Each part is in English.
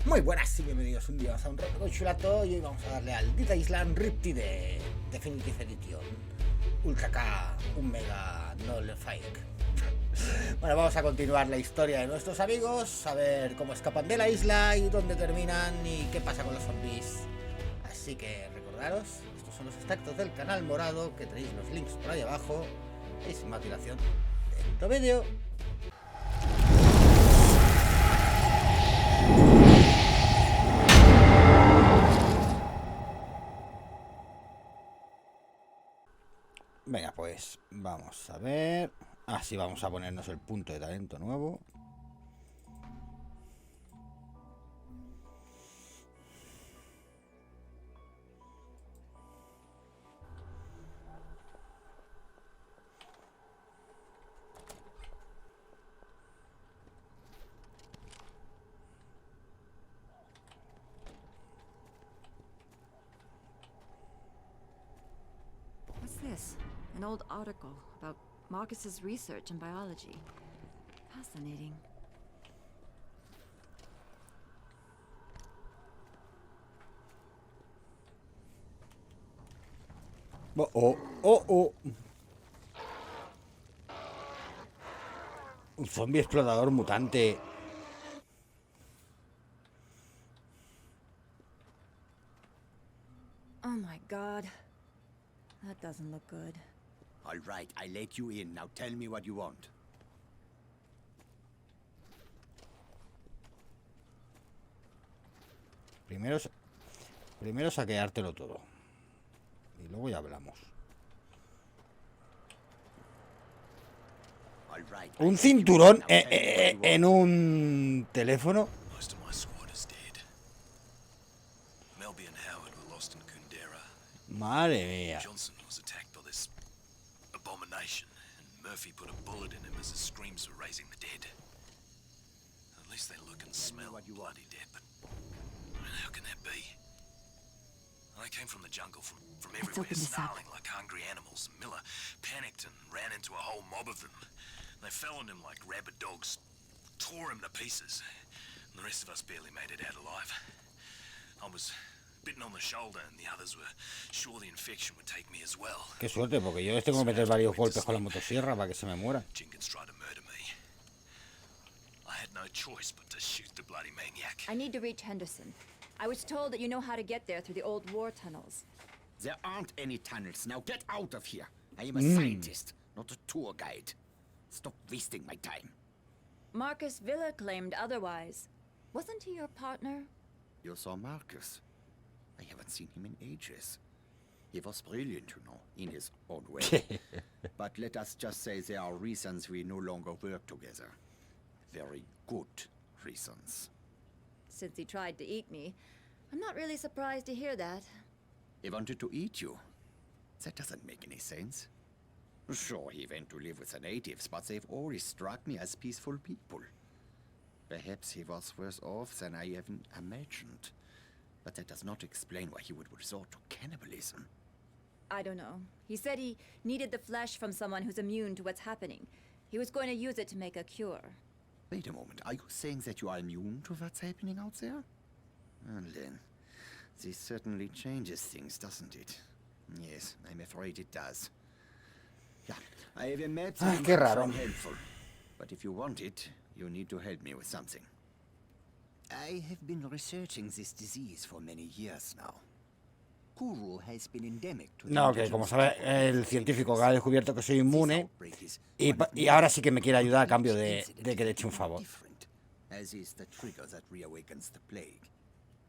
Muy buenas y bienvenidos un día más a un reto chulato y hoy vamos a darle al Island Riptide Definitive Edition Ultra K, un mega no le fake. Bueno, vamos a continuar la historia de nuestros amigos, a ver cómo escapan de la isla y dónde terminan y qué pasa con los zombies. Así que recordaros, estos son los extractos del canal morado, que tenéis los links por ahí abajo. Y sin más dilación, dentro vídeo. Venga, pues vamos a ver. Así vamos a ponernos el punto de talento nuevo. What's this? An old article about Marcus's research in biology. Fascinating. Oh. Un zombie explotador mutante. Oh my god. That doesn't look good. All right, I let you in. Now tell me what you want. Primero saqueártelo todo. Y luego ya hablamos. All right, Un cinturón en un teléfono. Most of my squad is dead. Melby and Howard were lost in Kundera. Madre mía. Johnson was attacked by this abomination, and Murphy put a bullet in him as his screams were raising the dead. At least they look and smell bloody dead, but I mean, how can that be? I came from the jungle, from everywhere, open this up. snarling like hungry animals. Miller panicked and ran into a whole mob of them. They fell on him like rabid dogs, tore him to pieces, and the rest of us barely made it out alive. I was bitten on the shoulder, and the others were sure the infection would take me as well. Qué suerte, porque yo les tengo que meter varios golpes con la motosierra para que se me muera. Jenkins tried to murder me. I had no choice but to shoot the bloody maniac. I need to reach Henderson. I was told that you know how to get there through the old war tunnels. There aren't any tunnels. Now get out of here. I am a scientist, not a tour guide. Stop wasting my time. Marcus Villa claimed otherwise. Wasn't he your partner? You saw Marcus. I haven't seen him in ages. He was brilliant, you know, in his own way. But let us just say there are reasons we no longer work together. Very good reasons. Since he tried to eat me, I'm not really surprised to hear that. He wanted to eat you. That doesn't make any sense. Sure, he went to live with the natives, but they've always struck me as peaceful people. Perhaps he was worse off than I even imagined. But that does not explain why he would resort to cannibalism. I don't know. He said he needed the flesh from someone who's immune to what's happening. He was going to use it to make a cure. Wait a moment, are you saying that you are immune to what's happening out there? Well then, this certainly changes things, doesn't it? Yes, I'm afraid it does. Yeah, I have a map that qué raro. from helpful. But if you want it, you need to help me with something. I have been researching this disease for many years now. Kuru has been endemic to the No, que como sabe el científico que ha descubierto que soy inmune y ahora sí que me quiere ayudar a cambio de que le eche un favor. As is the trigger that reawakens the plague.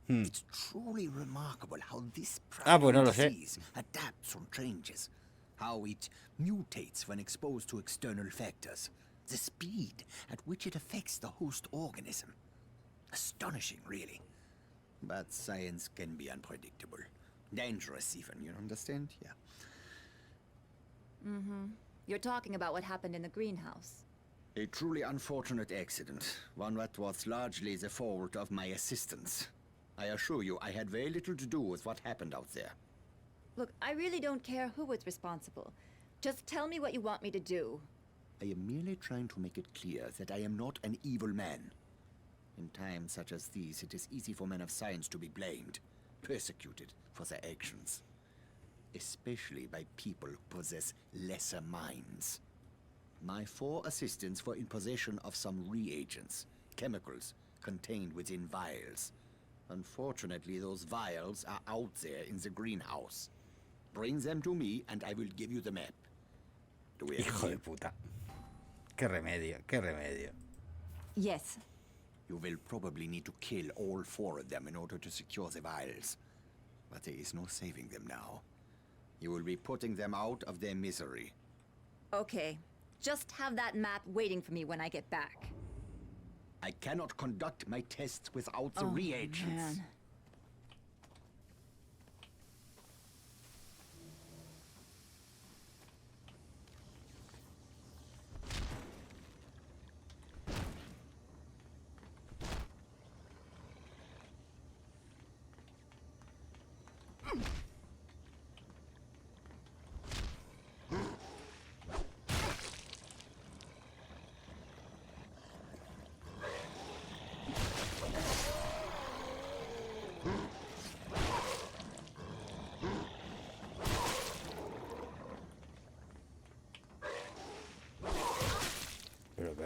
It's truly remarkable how this pues no lo sé. disease adapts and changes, how it mutates when exposed to external factors, the speed at which it affects the host organism. Astonishing, really. But science can be unpredictable. Dangerous even, you understand? Yeah. You're talking about what happened in the greenhouse. A truly unfortunate accident, one that was largely the fault of my assistants. I assure you, I had very little to do with what happened out there. Look, I really don't care who was responsible. Just tell me what you want me to do. I am merely trying to make it clear that I am not an evil man. In times such as these, it is easy for men of science to be blamed, persecuted for their actions. Especially by people who possess lesser minds. My 4 assistants were in possession of some reagents, chemicals, contained within vials. Unfortunately, those vials are out there in the greenhouse. Bring them to me and I will give you the map. Do we Hijo de agree? puta. Qué remedio, qué remedio. Yes. You will probably need to kill all 4 of them in order to secure the vials. But there is no saving them now. You will be putting them out of their misery. Okay. Just have that map waiting for me when I get back. I cannot conduct my tests without the Oh, reagents. man.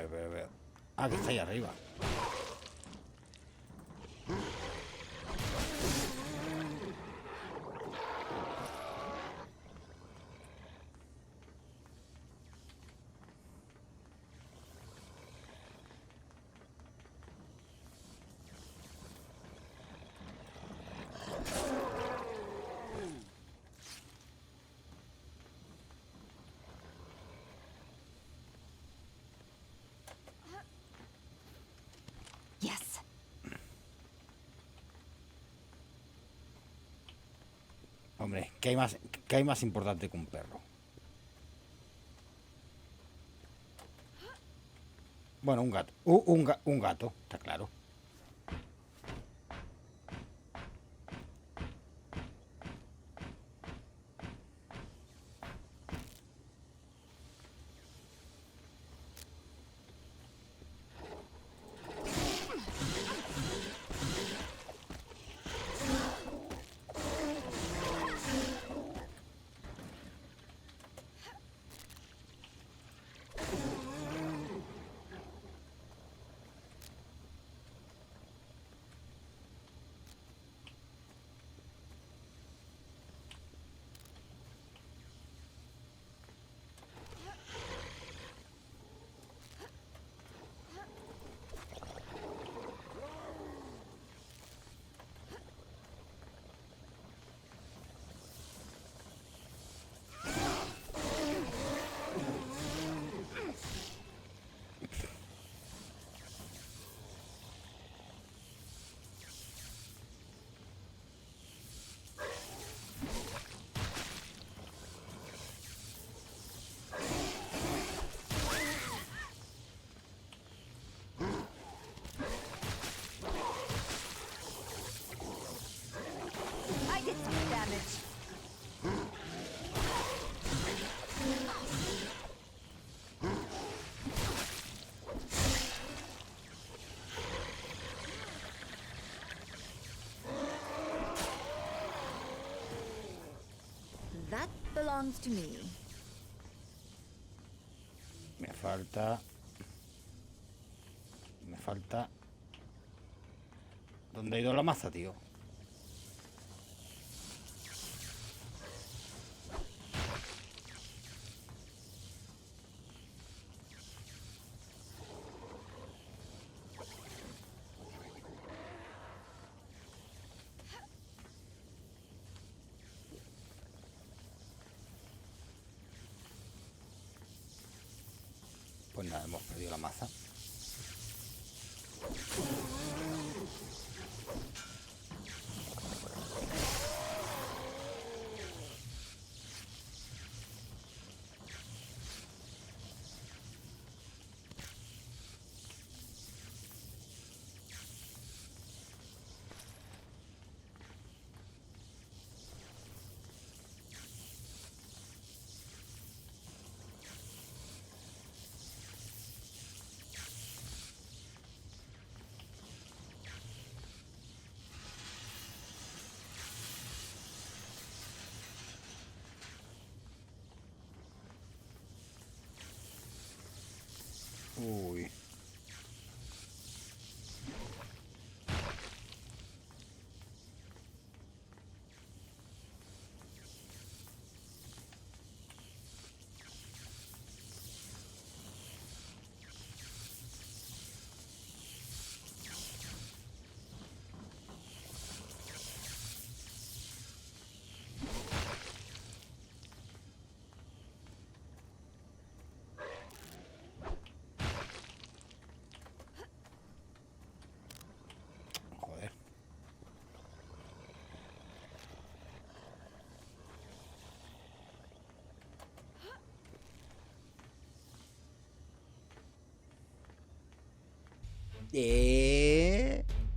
Pero. Ah, que está ahí arriba. Yes. Hombre, ¿qué hay más importante que un perro? Bueno, un gato. Un gato, está claro. I did some damage. That belongs to me. Me falta... ¿Dónde ha ido la maza, tío? Pues nada, hemos perdido la maza.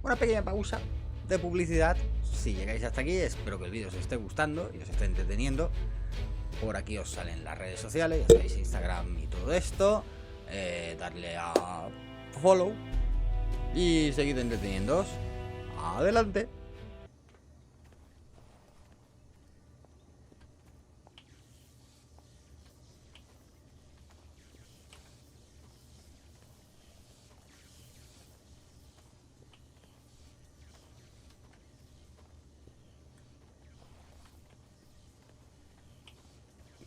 Una pequeña pausa de publicidad. Si llegáis hasta aquí, espero que el vídeo os esté gustando y os esté entreteniendo. Por aquí os salen las redes sociales, ya sabéis, Instagram y todo esto. Darle a follow y seguid entreteniéndoos. Adelante.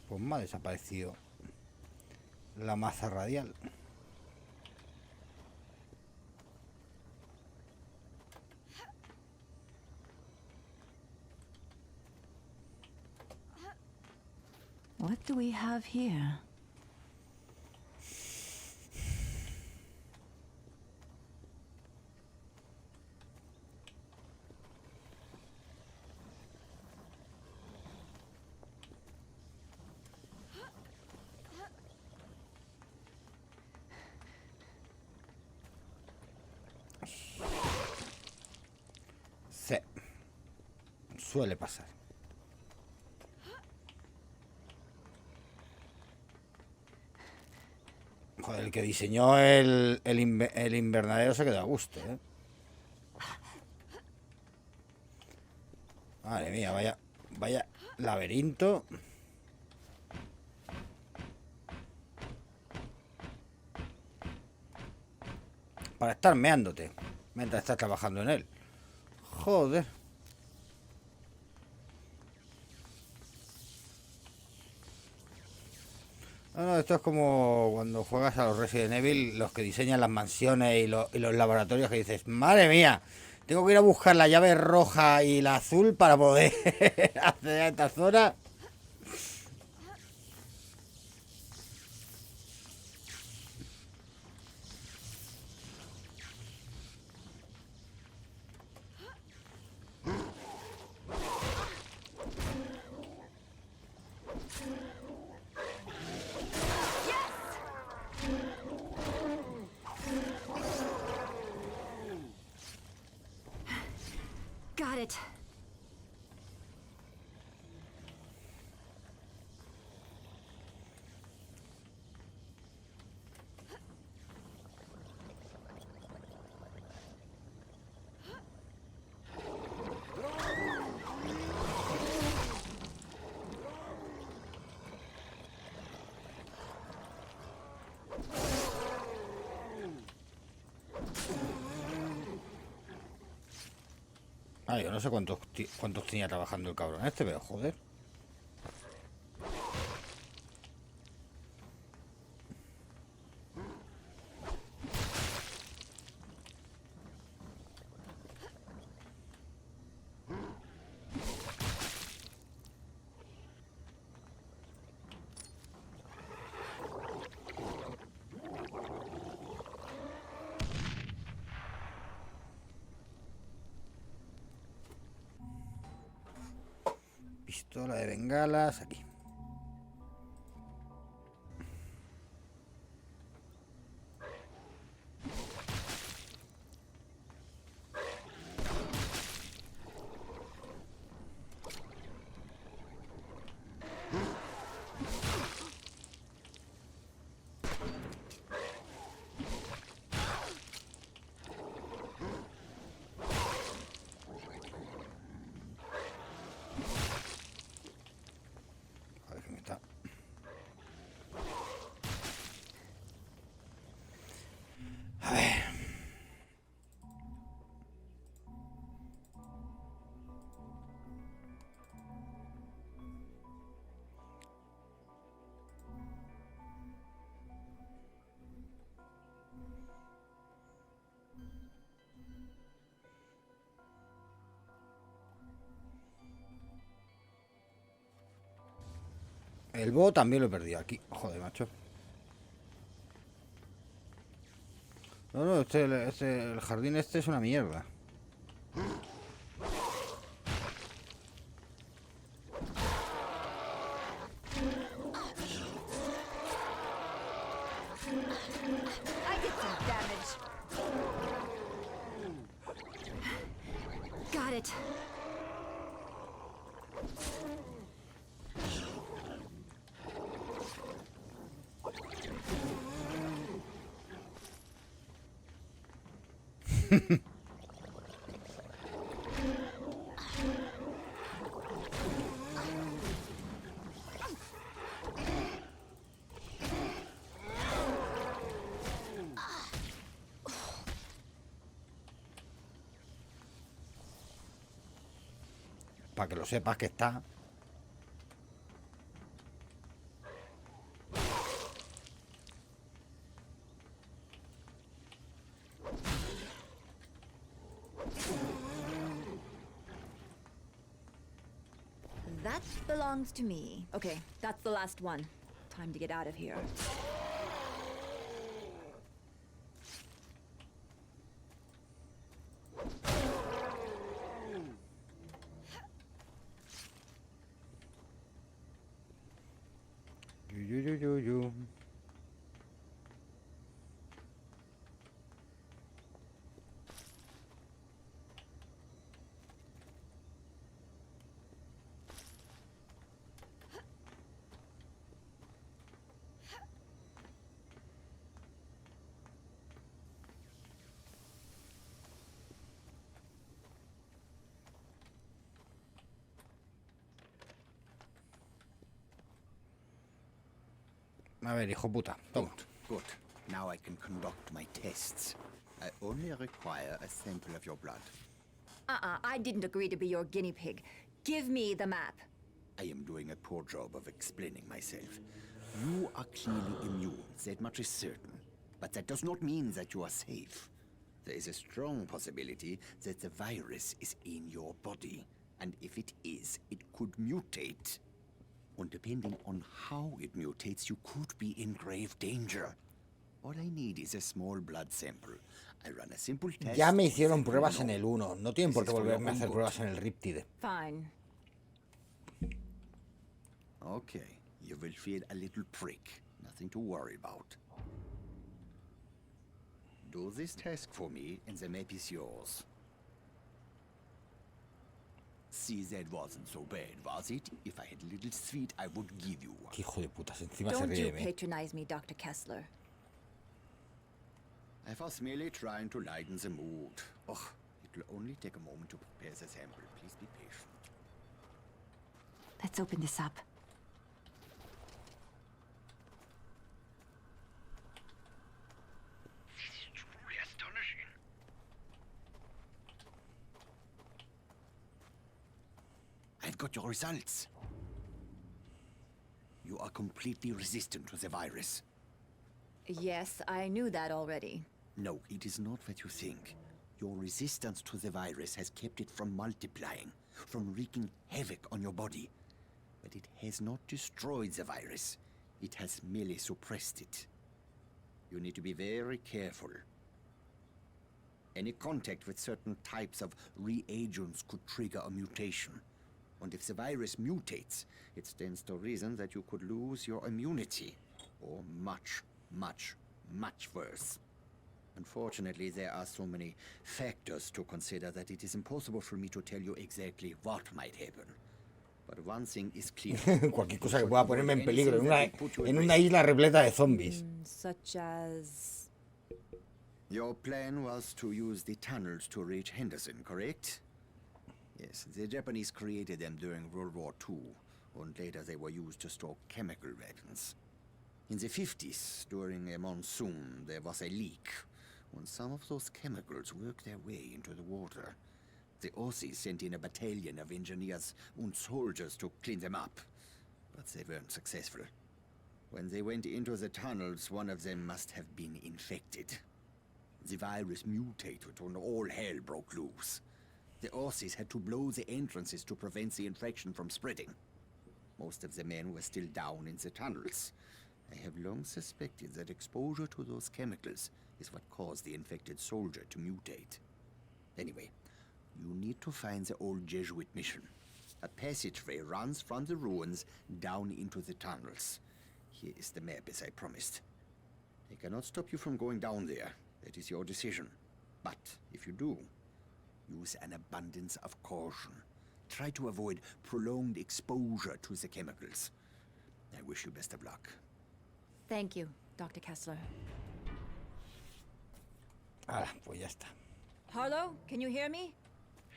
Pues me ha desaparecido la maza radial. What do we have here? Sí, suele pasar. Joder, el que diseñó el invernadero se quedó a gusto, ¿eh? Madre mía, vaya laberinto. Para estar meándote mientras estás trabajando en él. Joder. No, esto es como cuando juegas a los Resident Evil, los que diseñan las mansiones y los laboratorios, que dices, madre mía, tengo que ir a buscar la llave roja y la azul para poder acceder a esta zona. Got it. Yo no sé cuántos tenía trabajando el cabrón este, pero joder. Pistola de bengalas, aquí. El búho también lo he perdido aquí. Joder, macho. No, el jardín este es una mierda. I did some damage. Got it. Para que lo sepas que está. That belongs to me. Okay, that's the last one. Time to get out of here. Yu. A ver, hijo puta, toma. Good. Now I can conduct my tests. I only require a sample of your blood. I didn't agree to be your guinea pig. Give me the map. I am doing a poor job of explaining myself. You are clearly immune, that much is certain. But that does not mean that you are safe. There is a strong possibility that the virus is in your body. And if it is, it could mutate. And depending on how it mutates, you could be in grave danger. All I need is a small blood sample. I run a simple test. Ya me hicieron pruebas en el 1. No tienen por qué volverme a hacer pruebas en el Riptide. Fine. Okay, you will feel a little prick. Nothing to worry about. Do this task for me, and the map is yours. See, that wasn't so bad, was it? If I had a little sweet, I would give you one. Qué hijo de putas, encima se Don't ríe you de mí. patronize me, Dr. Kessler. I was merely trying to lighten the mood. Oh, it will only take a moment to prepare the sample. Please be patient. Let's open this up. This is truly astonishing. I've got your results. You are completely resistant to the virus. Yes, I knew that already. No, it is not what you think. Your resistance to the virus has kept it from multiplying, from wreaking havoc on your body. But it has not destroyed the virus. It has merely suppressed it. You need to be very careful. Any contact with certain types of reagents could trigger a mutation. And if the virus mutates, it stands to reason that you could lose your immunity. Or much worse. Unfortunately, there are so many factors to consider that it is impossible for me to tell you exactly what might happen. But one thing is clear. Cualquier cosa que pueda ponerme en peligro en una isla repleta de zombies. Such as... Your plan was to use the tunnels to reach Henderson, correct? Yes, the Japanese created them during World War II, and later they were used to store chemical weapons. In the 50s, during a monsoon, there was a leak, and some of those chemicals worked their way into the water. The Aussies sent in a battalion of engineers and soldiers to clean them up, but they weren't successful. When they went into the tunnels, one of them must have been infected. The virus mutated and all hell broke loose. The Aussies had to blow the entrances to prevent the infection from spreading. Most of the men were still down in the tunnels. I have long suspected that exposure to those chemicals is what caused the infected soldier to mutate. Anyway, you need to find the old Jesuit mission. A passageway runs from the ruins down into the tunnels. Here is the map, as I promised. I cannot stop you from going down there. That is your decision. But if you do, Use an abundance of caution. Try to avoid prolonged exposure to the chemicals. I wish you best of luck. Thank you, Dr. Kessler. Ah, pues ya está. Harlow, can you hear me?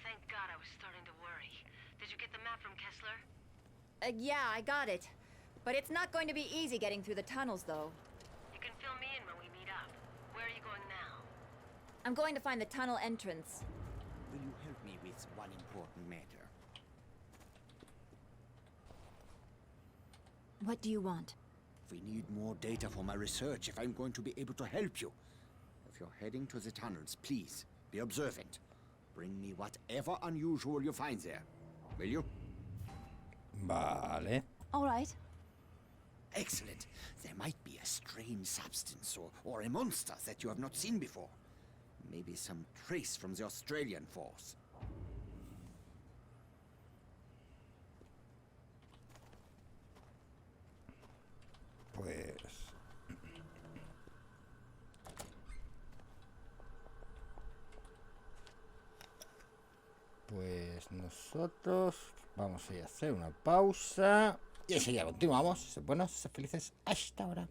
Thank God, I was starting to worry. Did you get the map from Kessler? Yeah, I got it. But it's not going to be easy getting through the tunnels, though. You can fill me in when we meet up. Where are you going now? I'm going to find the tunnel entrance. Will you help me with one important matter? What do you want? We need more data for my research if I'm going to be able to help you. If you're heading to the tunnels, please, be observant. Bring me whatever unusual you find there. Will you? Vale. All right. Excellent. There might be a strange substance or a monster that you have not seen before. Maybe some trace from the Australian force. Pues nosotros vamos a ir a hacer una pausa y enseguida continuamos. Buenos, felices, hasta ahora.